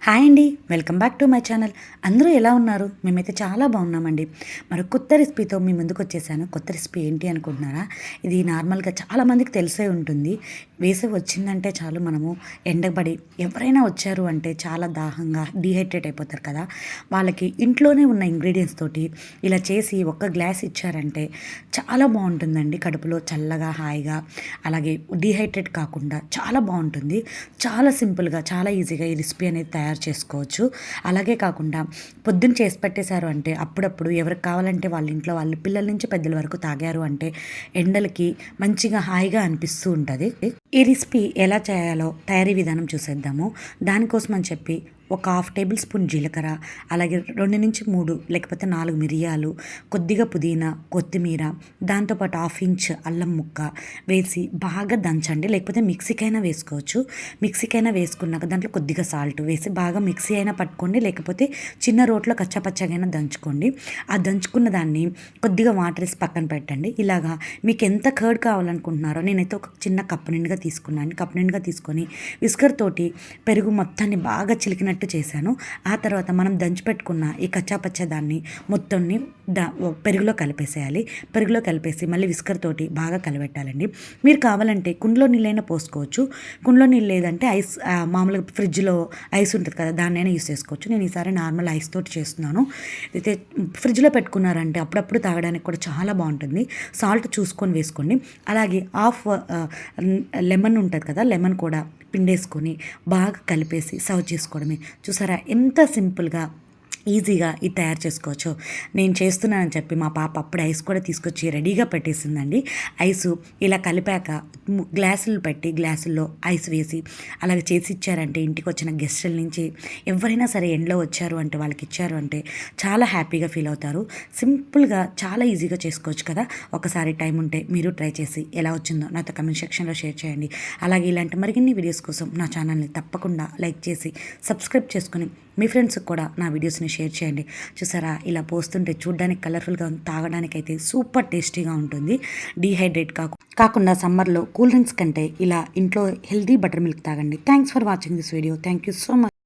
Hi అండి, welcome back to my channel. అందరూ ఎలా ఉన్నారు? మేమైతే చాలా బాగున్నామండి. మరి కొత్త రెసిపీతో మీ ముందుకు వచ్చేసాను. కొత్త రెసిపీ ఏంటి అనుకుంటున్నారా? ఇది నార్మల్గా చాలామందికి తెలిసే ఉంటుంది. వేసవి వచ్చిందంటే చాలు మనము ఎండబడి ఎవరైనా వచ్చారు అంటే చాలా దాహంగా డీహైడ్రేట్ అయిపోతారు కదా. వాళ్ళకి ఇంట్లోనే ఉన్న ఇంగ్రీడియంట్స్ తోటి ఇలా చేసి ఒక్క గ్లాస్ ఇచ్చారంటే చాలా బాగుంటుందండి. కడుపులో చల్లగా హాయిగా, అలాగే డీహైడ్రేట్ కాకుండా చాలా బాగుంటుంది. చాలా సింపుల్గా చాలా ఈజీగా ఈ రెసిపీ అనేది తయారు చేసుకోవచ్చు. అలాగే కాకుండా పొద్దున్న చేసి పెట్టేశారు అంటే అప్పుడప్పుడు ఎవరికి కావాలంటే వాళ్ళ ఇంట్లో వాళ్ళు పిల్లల నుంచి పెద్దల వరకు తాగారు అంటే ఎండలకి మంచిగా హాయిగా అనిపిస్తూ ఉంటుంది. ఈ రెసిపీ ఎలా చేయాలో తయారీ విధానం చూసేద్దాము. దానికోసం అని చెప్పి ఒక 1/2 టేబుల్ స్పూన్ జీలకర్ర, అలాగే 2-3 లేకపోతే 4 మిరియాలు, కొద్దిగా పుదీనా, కొత్తిమీర, దాంతోపాటు 1/2 ఇంచ్ అల్లం ముక్క వేసి బాగా దంచండి. లేకపోతే మిక్సీకైనా వేసుకోవచ్చు. మిక్సీకైనా వేసుకున్నాక దాంట్లో కొద్దిగా సాల్ట్ వేసి బాగా మిక్సీ అయినా పట్టుకోండి, లేకపోతే చిన్న రోట్లో కచ్చాపచ్చగైనా దంచుకోండి. ఆ దంచుకున్న దాన్ని కొద్దిగా వాటర్ వేసి పక్కన పెట్టండి. ఇలాగా మీకు ఎంత కర్డ్ కావాలనుకుంటున్నారో, నేనైతే ఒక చిన్న కప్పు నిండుగా తీసుకున్నాను. కప్పు నిండుగా తీసుకొని విస్కర్ తోటి పెరుగు మొత్తాన్ని బాగా చిలికినట్టు చేశాను. ఆ తర్వాత మనం దంచిపెట్టుకున్న ఈ కచ్చాపచ్చ దాన్ని మొత్తాన్ని పెరుగులో కలిపేసేయాలి. పెరుగులో కలిపేసి మళ్ళీ విస్కర్ తోటి బాగా కలిపెట్టాలండి. మీరు కావాలంటే కుండలో నీళ్ళైనా పోసుకోవచ్చు. కుండలో నీళ్ళు లేదంటే ఐస్, మామూలుగా ఫ్రిడ్జ్లో ఐస్ ఉంటుంది కదా, దాన్నైనా యూస్ చేసుకోవచ్చు. నేను ఈసారి నార్మల్ ఐస్ తోటి చేస్తున్నాను. అయితే ఫ్రిడ్జ్లో పెట్టుకున్నారంటే అప్పుడప్పుడు తాగడానికి కూడా చాలా బాగుంటుంది. సాల్ట్ చూసుకొని వేసుకోండి. అలాగే హాఫ్ లెమన్ ఉంటుంది కదా, లెమన్ కూడా పిండేసుకొని బాగా కలిపేసి సర్వ్ చేసుకోవడమే. చూసారా ఎంత సింపుల్గా ఈజీగా ఇది తయారు చేసుకోవచ్చు. నేను చేస్తున్నానని చెప్పి మా పాప అప్పుడు ఐస్ కూడా తీసుకొచ్చి రెడీగా పెట్టేసిందండి. ఐసు ఇలా కలిపాక గ్లాసులు పెట్టి గ్లాసుల్లో ఐస్ వేసి అలాగే చేసి ఇచ్చారంటే ఇంటికి వచ్చిన గెస్టుల నుంచి ఎవరైనా సరే ఎండలో వచ్చారు అంటే వాళ్ళకి ఇచ్చారు అంటే చాలా హ్యాపీగా ఫీల్ అవుతారు. సింపుల్గా చాలా ఈజీగా చేసుకోవచ్చు కదా. ఒకసారి టైం ఉంటే మీరు ట్రై చేసి ఎలా వచ్చిందో నాతో కమెంట్ సెక్షన్లో షేర్ చేయండి. అలాగే ఇలాంటి మరిన్ని వీడియోస్ కోసం నా ఛానల్ని తప్పకుండా లైక్ చేసి సబ్స్క్రైబ్ చేసుకొని మీ ఫ్రెండ్స్కి కూడా నా వీడియోస్ని షేర్ చేయండి. చూసారా, ఇలా పోస్తుంటే చూడ్డానికి కలర్ఫుల్గా, తాగడానికైతే సూపర్ టేస్టీగా ఉంటుంది. డీహైడ్రేట్ కాకుండా సమ్మర్లో కూల్ డ్రింక్స్ కంటే ఇలా ఇంట్లో హెల్దీ బటర్ మిల్క్ తాగండి. Thanks for watching this video. Thank you so much.